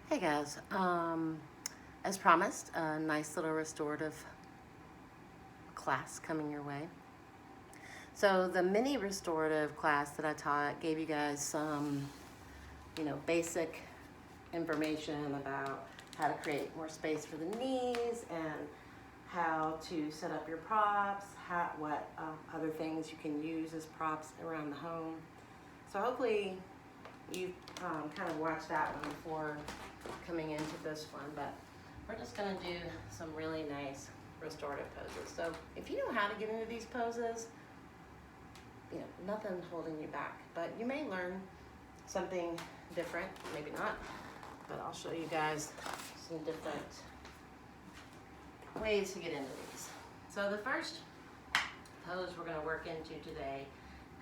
Hey guys, as promised, a nice little restorative class coming your way. So the mini restorative class that I taught gave you guys some, basic information about how to create more space for the knees and how to set up your props, what other things you can use as props around the home. So hopefully you kind of watched that one before coming into this one, but we're just going to do some really nice restorative poses. So if you know how to get into these poses, nothing holding you back, but you may learn something different, maybe not, but I'll show you guys some different ways to get into these. So the first pose we're going to work into today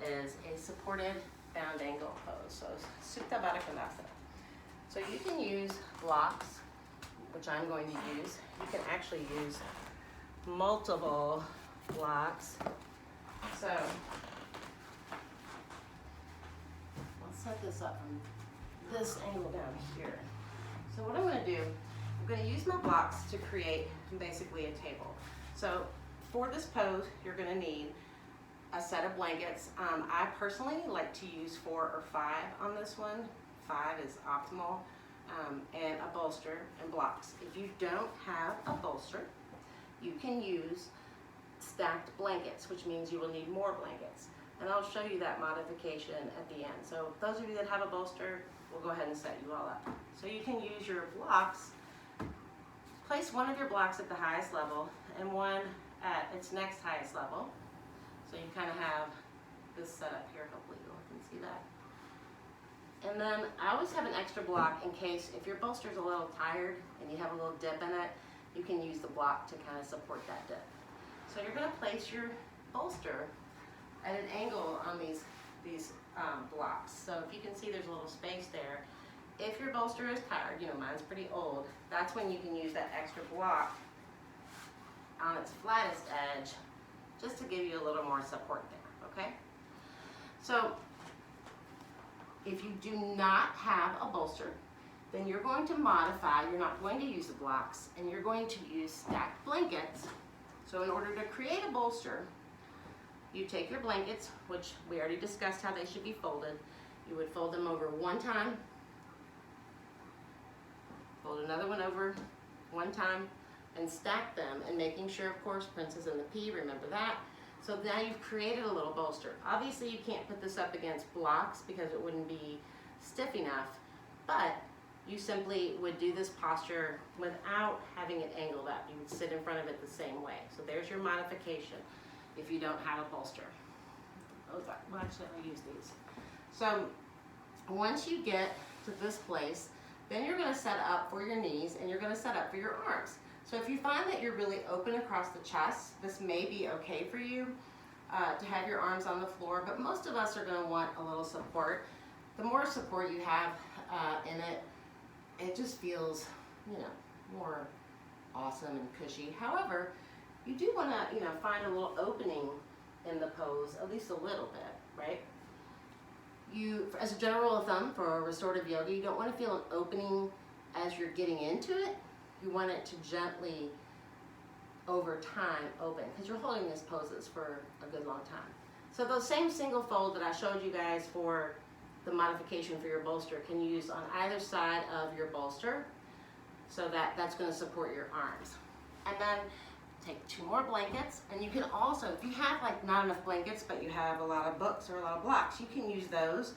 is a supported bound angle pose. So Supta Baddha Konasana. So you can use blocks, which I'm going to use. You can actually use multiple blocks. So let's set this up from this angle down here. So what I'm going to do, I'm going to use my blocks to create basically a table. So for this pose, you're going to need a set of blankets. I personally like to use 4 or 5 on this one. 5 is optimal, and a bolster and blocks. If you don't have a bolster, you can use stacked blankets, which means you will need more blankets. And I'll show you that modification at the end. So those of you that have a bolster, we'll go ahead and set you all up. So you can use your blocks. Place one of your blocks at the highest level and one at its next highest level. So you kind of have this set up here. Hopefully you all can see that. And then I always have an extra block in case if your bolster is a little tired and you have a little dip in it, you can use the block to kind of support that dip. So you're going to place your bolster at an angle on these blocks. So if you can see there's a little space there. If your bolster is tired, mine's pretty old, that's when you can use that extra block on its flattest edge just to give you a little more support there, okay? So if you do not have a bolster, then you're going to modify, you're not going to use the blocks, and you're going to use stacked blankets. So in order to create a bolster, you take your blankets, which we already discussed how they should be folded. You would fold them over one time, fold another one over one time, and stack them, and making sure, of course, Princess and the Pea, remember that. So now you've created a little bolster. Obviously you can't put this up against blocks because it wouldn't be stiff enough, but you simply would do this posture without having it angled up. You would sit in front of it the same way. So there's your modification if you don't have a bolster. Well, actually I'll use these. So once you get to this place, then you're going to set up for your knees and you're going to set up for your arms. So if you find that you're really open across the chest, this may be okay for you to have your arms on the floor, but most of us are going to want a little support. The more support you have in it, it just feels, more awesome and cushy. However, you do want to, find a little opening in the pose, at least a little bit, right? As a general rule of thumb for restorative yoga, you don't want to feel an opening as you're getting into it. You want it to gently, over time, open, because you're holding these poses for a good long time. So those same single fold that I showed you guys for the modification for your bolster can you use on either side of your bolster, so that's going to support your arms. And then take 2 more blankets, and you can also, if you have not enough blankets but you have a lot of books or a lot of blocks, you can use those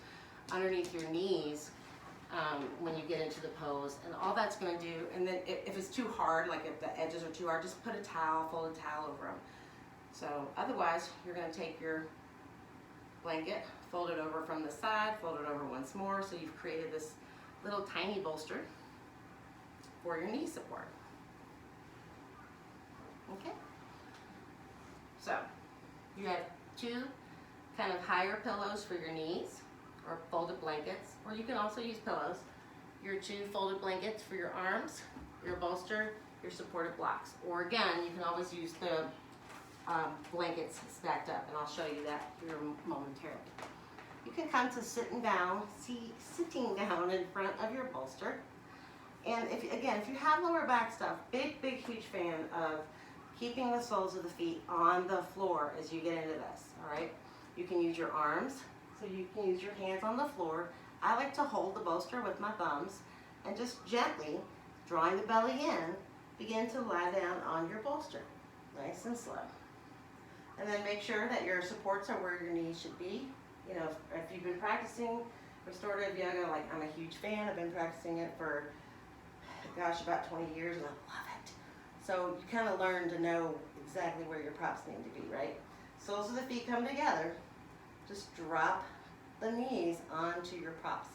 underneath your knees when you get into the pose, and all that's going to do, and then if it's too hard, like if the edges are too hard, just put a towel, fold a towel over them. So otherwise, you're going to take your blanket, fold it over from the side, fold it over once more, so you've created this little tiny bolster for your knee support. Okay? So you have 2 kind of higher pillows for your knees, or folded blankets, or you can also use pillows. Your 2 folded blankets for your arms, your bolster, your supportive blocks. Or again, you can always use the blankets stacked up, and I'll show you that here momentarily. You can come to sitting down in front of your bolster, And if you have lower back stuff, big, huge fan of keeping the soles of the feet on the floor as you get into this, all right? You can use your arms, so you can use your hands on the floor. I like to hold the bolster with my thumbs and just gently, drawing the belly in, begin to lie down on your bolster, nice and slow. And then make sure that your supports are where your knees should be. You know, if you've been practicing restorative yoga, like I'm a huge fan, I've been practicing it for, gosh, about 20 years and I love it. So you kind of learn to know exactly where your props need to be, right? Soles of the feet come together, just drop the knees onto your props.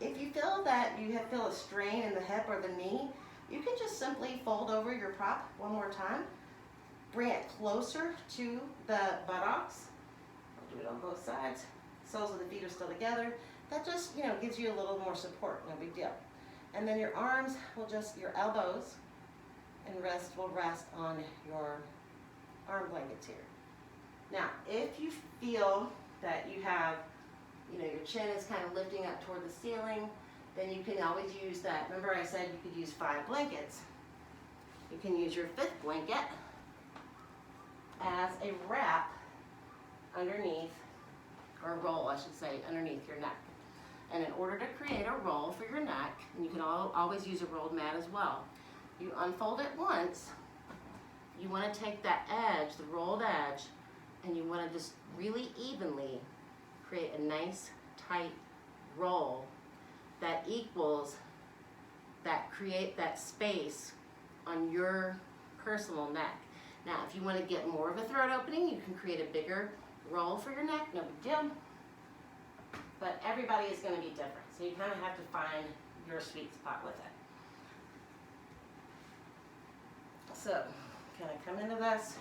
If you feel that you feel a strain in the hip or the knee, you can just simply fold over your prop one more time, bring it closer to the buttocks. I'll do it on both sides. Soles of the feet are still together. That just, you know, gives you a little more support, no big deal. And then your arms will just, your elbows and wrist will rest on your arm blankets here. Now, if you feel that you have, you know, your chin is kind of lifting up toward the ceiling, then you can always use that. Remember I said you could use 5 blankets. You can use your 5th blanket as a wrap underneath, or a roll, I should say, underneath your neck. And in order to create a roll for your neck, and you can always use a rolled mat as well, you unfold it once, you want to take that edge, the rolled edge, and you want to just really evenly create a nice tight roll that equals create that space on your personal neck. Now, if you want to get more of a throat opening, you can create a bigger roll for your neck, no big deal. But everybody is going to be different, so you kind of have to find your sweet spot with it. So, can I come into this?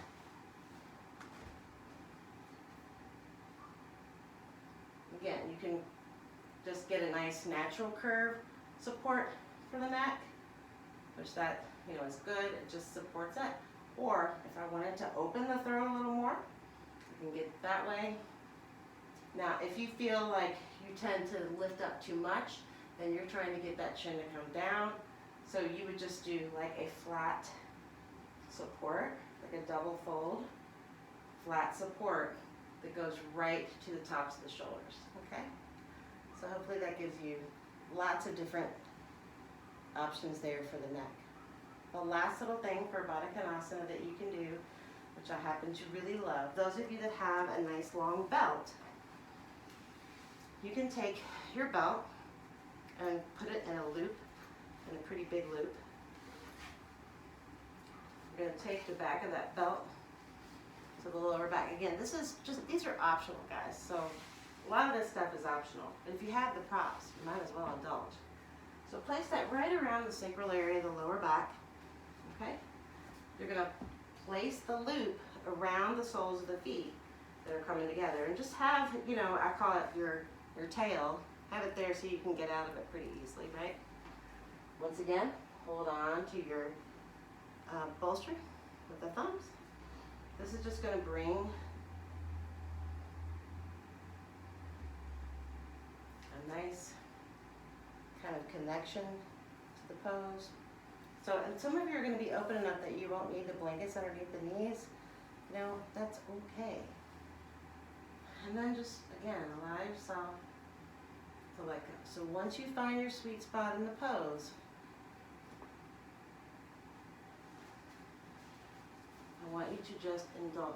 Again, you can just get a nice natural curve support for the neck, which that, you know, is good. It just supports it. Or if I wanted to open the throat a little more, you can get it that way. Now, if you feel like you tend to lift up too much, then you're trying to get that chin to come down. So you would just do like a flat support, like a double fold, flat support that goes right to the tops of the shoulders, okay? So hopefully that gives you lots of different options there for the neck. The last little thing for Baddha Konasana that you can do, which I happen to really love, those of you that have a nice long belt, you can take your belt and put it in a loop, in a pretty big loop. You're going to take the back of that belt to the lower back. Again, these are optional, guys, so a lot of this stuff is optional. But if you have the props, you might as well indulge. So place that right around the sacral area, the lower back, okay? You're going to place the loop around the soles of the feet that are coming together, and just have, you know, I call it your tail, have it there so you can get out of it pretty easily, right? Once again, hold on to your bolster with the thumbs. This is just going to bring a nice kind of connection to the pose. So, and some of you are going to be open enough that you won't need the blankets underneath the knees. You know, that's okay. And then just, again, allow yourself to let go. So once you find your sweet spot in the pose, I want you to just indulge.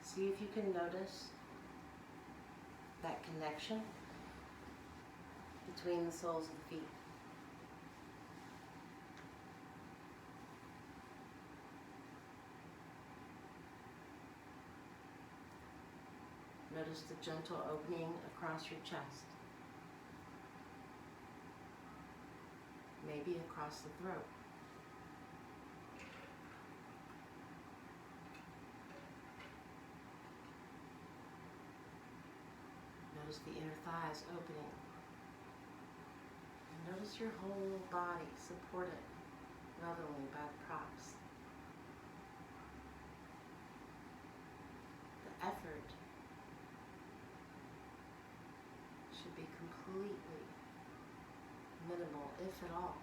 See if you can notice that connection between the soles of the feet. Notice the gentle opening across your chest. Maybe across the throat. Notice the inner thighs opening. And notice your whole body supported lovingly by the props. The effort should be completely minimal, if at all.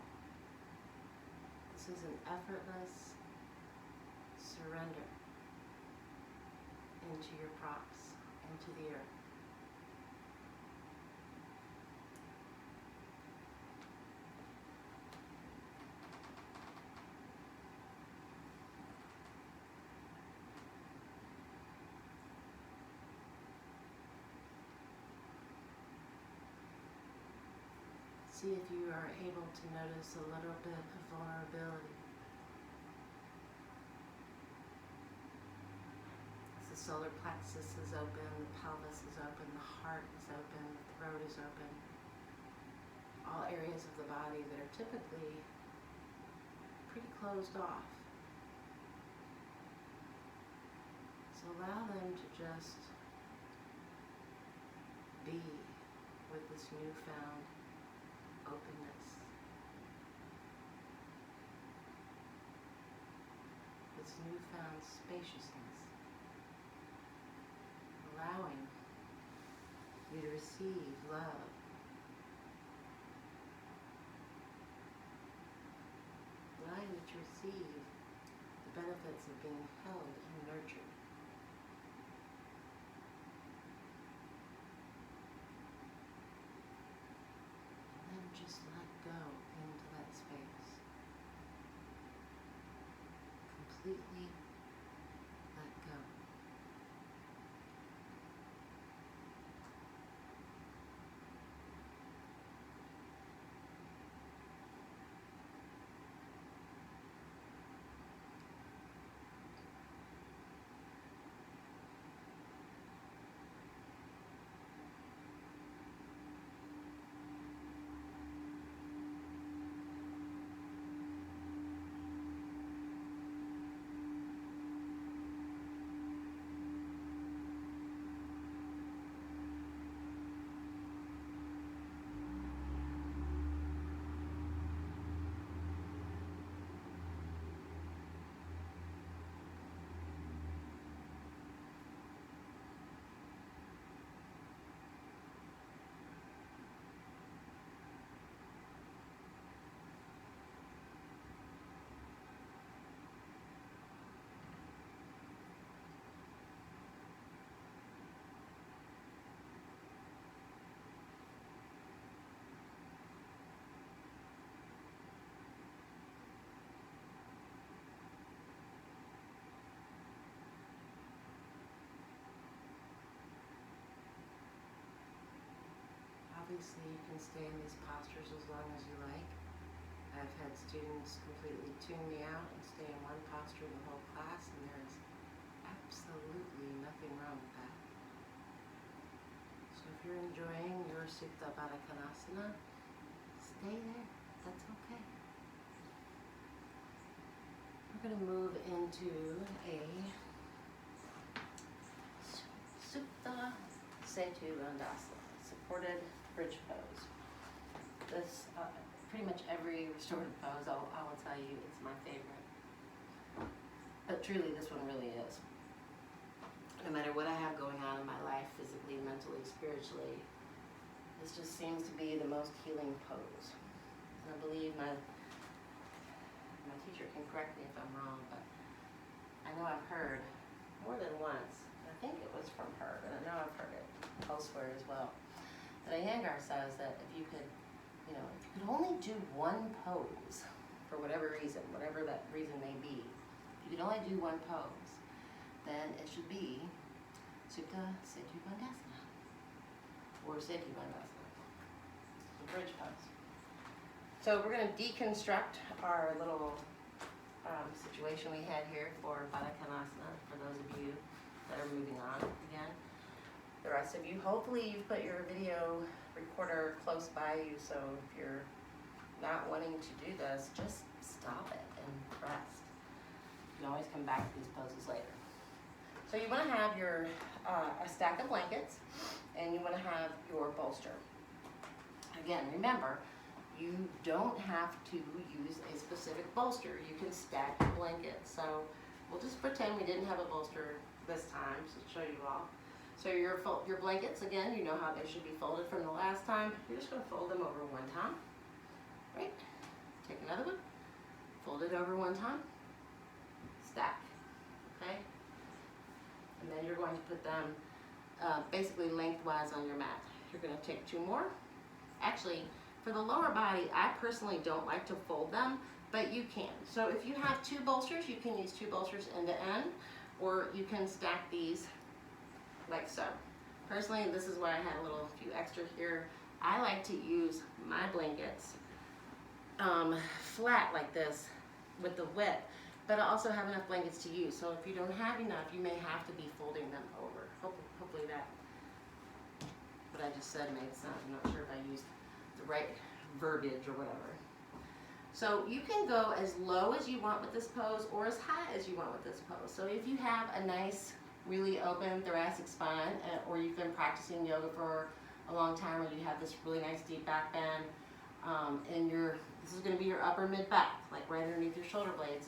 This is an effortless surrender into your props, into the earth. See if you are able to notice a little bit of vulnerability. The solar plexus is open, the pelvis is open, the heart is open, the throat is open. All areas of the body that are typically pretty closed off. So allow them to just be with this newfound openness, this newfound spaciousness, allowing you to receive love, allowing you to receive the benefits of being held and nurtured. Just let go into that space. Completely let go. Obviously, you can stay in these postures as long as you like. I've had students completely tune me out and stay in one posture the whole class, and there is absolutely nothing wrong with that. So if you're enjoying your Supta Baddha Konasana, stay there. That's okay. We're going to move into a Supta Setu Bandhasana, supported bridge pose. This, pretty much every restorative pose, I will tell you, it's my favorite. But truly, this one really is. No matter what I have going on in my life, physically, mentally, spiritually, this just seems to be the most healing pose. And I believe my teacher can correct me if I'm wrong, but I know I've heard more than once, I think it was from her, and I know I've heard it elsewhere as well, that Iyengar says that if you could, if you could only do one pose, for whatever reason, whatever that reason may be, if you could only do one pose, then it should be Supta Setu Bandhasana, or Setu Bandhasana, the bridge pose. So we're going to deconstruct our little situation we had here for Baddha Konasana, for those of you that are moving on again. The rest of you, hopefully you've put your video recorder close by you, so if you're not wanting to do this, just stop it and rest. You can always come back to these poses later. So you want to have your a stack of blankets, and you want to have your bolster. Again, remember, you don't have to use a specific bolster. You can stack your blankets. So we'll just pretend we didn't have a bolster this time, so show you all. So your blankets, again, you know how they should be folded from the last time. You're just going to fold them over one time, right? Take another one, fold it over one time, stack, okay? And then you're going to put them basically lengthwise on your mat. You're going to take two more. Actually, for the lower body, I personally don't like to fold them, but you can. So if you have two bolsters, you can use two bolsters end to end, or you can stack these like so. Personally, this is why I had a few extra here. I like to use my blankets flat like this with the width, but I also have enough blankets to use. So if you don't have enough, you may have to be folding them over. Hopefully that, what I just said made sense. I'm not sure if I used the right verbiage or whatever. So you can go as low as you want with this pose or as high as you want with this pose. So if you have a nice, really open thoracic spine, or you've been practicing yoga for a long time, or you have this really nice deep back bend, and this is going to be your upper mid back, like right underneath your shoulder blades,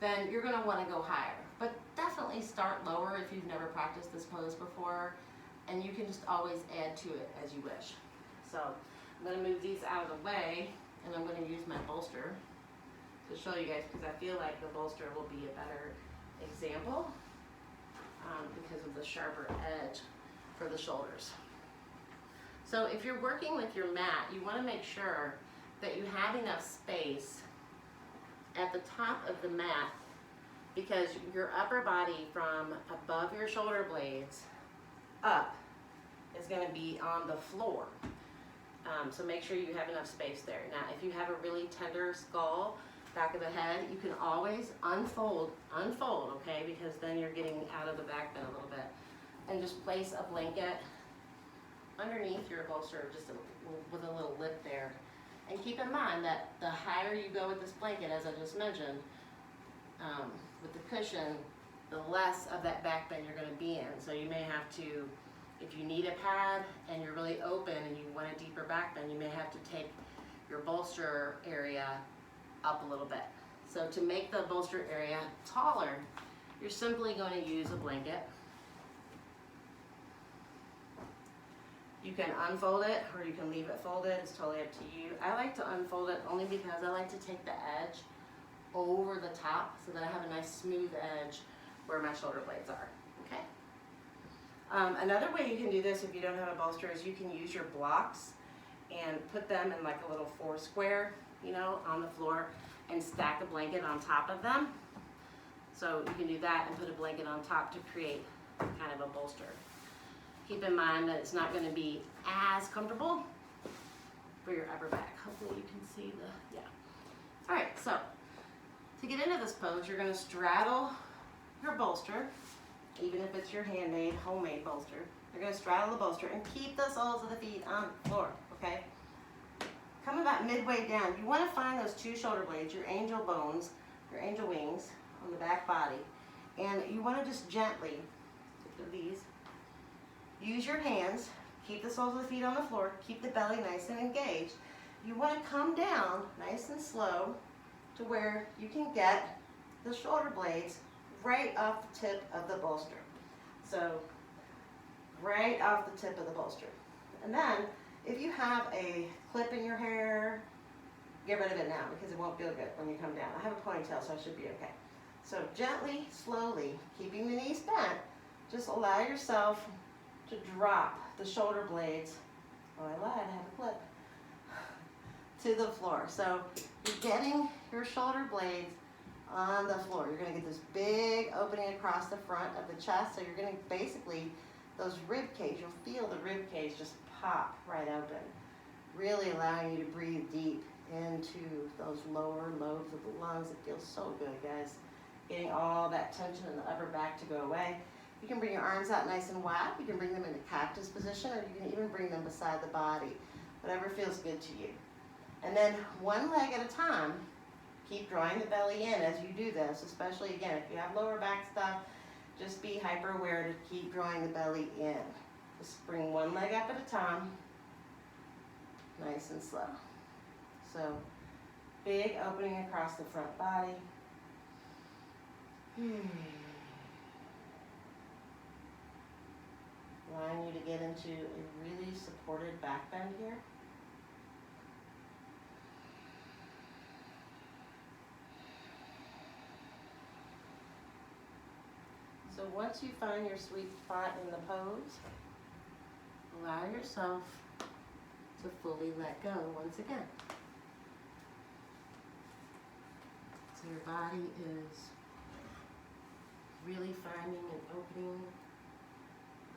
then you're going to want to go higher. But definitely start lower if you've never practiced this pose before, and you can just always add to it as you wish. So I'm going to move these out of the way, and I'm going to use my bolster to show you guys, because I feel like the bolster will be a better example because of the sharper edge for the shoulders. So if you're working with your mat, you want to make sure that you have enough space at the top of the mat, because your upper body from above your shoulder blades up is going to be on the floor. So make sure you have enough space there. Now, if you have a really tender skull, back of the head, you can always unfold, okay? Because then you're getting out of the back bend a little bit. And just place a blanket underneath your bolster, just with a little lip there. And keep in mind that the higher you go with this blanket, as I just mentioned, with the cushion, the less of that back bend you're going to be in. So you may have to, if you need a pad and you're really open and you want a deeper back bend, you may have to take your bolster area up a little bit. So to make the bolster area taller, you're simply going to use a blanket. You can unfold it or you can leave it folded. It's totally up to you. I like to unfold it only because I like to take the edge over the top so that I have a nice smooth edge where my shoulder blades are, okay? Another way you can do this if you don't have a bolster is you can use your blocks and put them in like a little 4 square, you know, on the floor, and stack a blanket on top of them. So you can do that and put a blanket on top to create kind of a bolster. Keep in mind that it's not going to be as comfortable for your upper back. Hopefully you can see the, yeah. All right, so to get into this pose, you're going to straddle your bolster, even if it's your handmade, homemade bolster. You're going to straddle the bolster and keep the soles of the feet on the floor, okay? Come about midway down. You want to find those 2 shoulder blades, your angel bones, your angel wings on the back body. And you want to just gently, look at these, use your hands, keep the soles of the feet on the floor, keep the belly nice and engaged. You want to come down nice and slow to where you can get the shoulder blades right off the tip of the bolster. So right off the tip of the bolster. And then if you have a clip in your hair, get rid of it now because it won't feel good when you come down. I have a ponytail, so I should be okay. So gently, slowly, keeping the knees bent, just allow yourself to drop the shoulder blades, oh I lied, I have a clip, to the floor. So you're getting your shoulder blades on the floor. You're going to get this big opening across the front of the chest, so you're going to basically, those rib cage, you'll feel the rib cage just pop right open, really allowing you to breathe deep into those lower lobes of the lungs. It feels so good, guys. Getting all that tension in the upper back to go away. You can bring your arms out nice and wide. You can bring them into cactus position, or you can even bring them beside the body, whatever feels good to you. And then one leg at a time, keep drawing the belly in as you do this, especially again, if you have lower back stuff, just be hyper aware to keep drawing the belly in. Just bring one leg up at a time, nice and slow. So big opening across the front body. get into a really supported back bend here. So once you find your sweet spot in the pose, allow yourself to fully let go once again. So your body is really finding an opening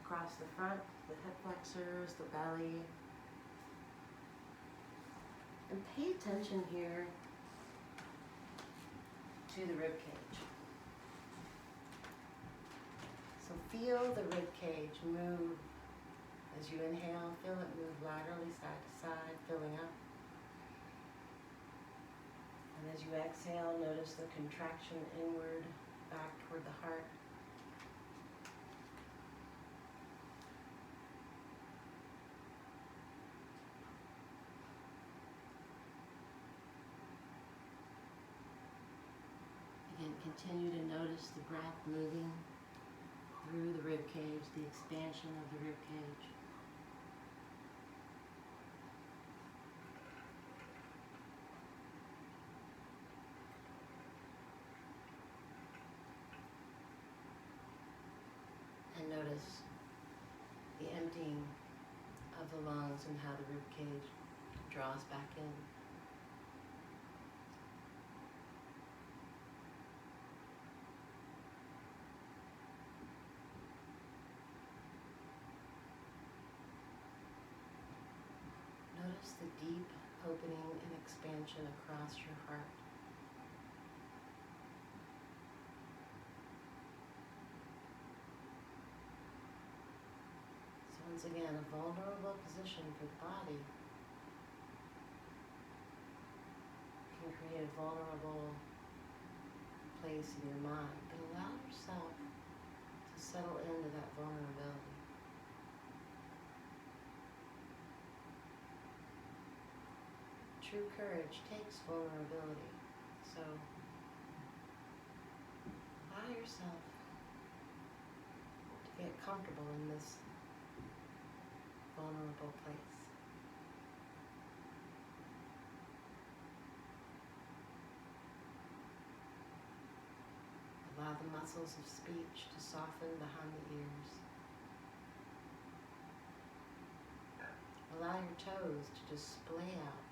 across the front, the hip flexors, the belly. And pay attention here to the rib cage. So feel the rib cage move as you inhale. Feel it move laterally side to side, filling up. And as you exhale, notice the contraction inward, back toward the heart. Again, continue to notice the breath moving through the rib cage, the expansion of the rib cage. And notice the emptying of the lungs and how the rib cage draws back in. Notice the deep opening and expansion across your heart. So once again, a vulnerable position for the body can create a vulnerable place in your mind, but allow yourself to settle into that vulnerability. True courage takes vulnerability, so allow yourself to get comfortable in this vulnerable place. Allow the muscles of speech to soften behind the ears. Allow your toes to just splay out.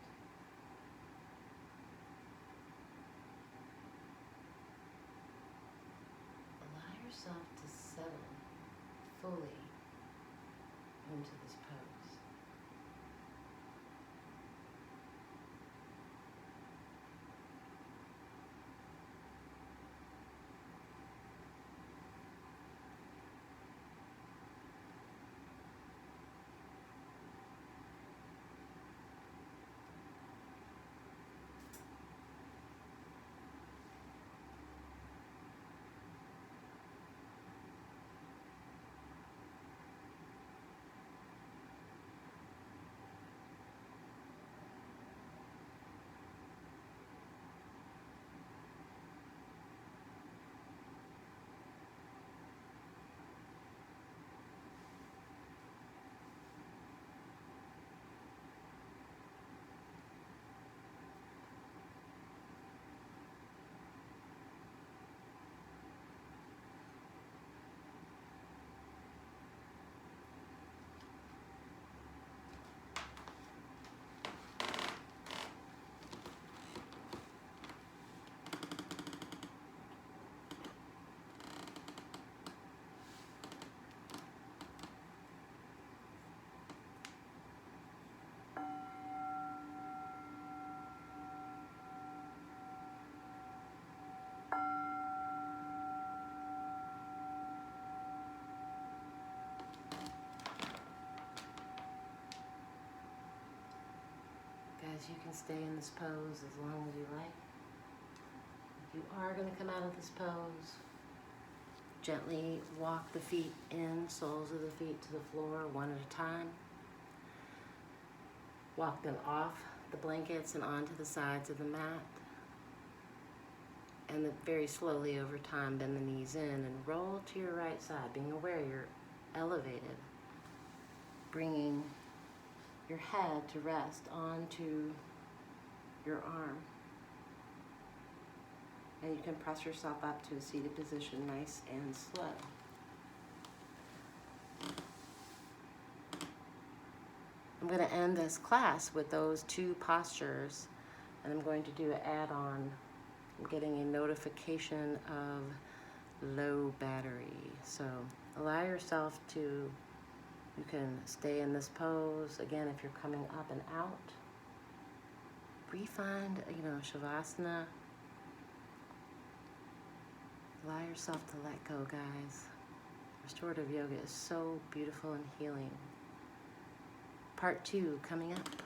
Allow yourself to settle fully into this pose. Guys, you can stay in this pose as long as you like. If you are going to come out of this pose, gently walk the feet in, soles of the feet to the floor one at a time. Walk them off the blankets and onto the sides of the mat. And then very slowly over time, bend the knees in and roll to your right side, being aware you're elevated. bringing your head to rest onto your arm. And you can press yourself up to a seated position, nice and slow. I'm going to end this class with those two postures, and I'm going to do an add-on. I'm getting a notification of low battery. So allow yourself to, you can stay in this pose. Again, if you're coming up and out, find, Shavasana. Allow yourself to let go, guys. Restorative yoga is so beautiful and healing. Part 2 coming up.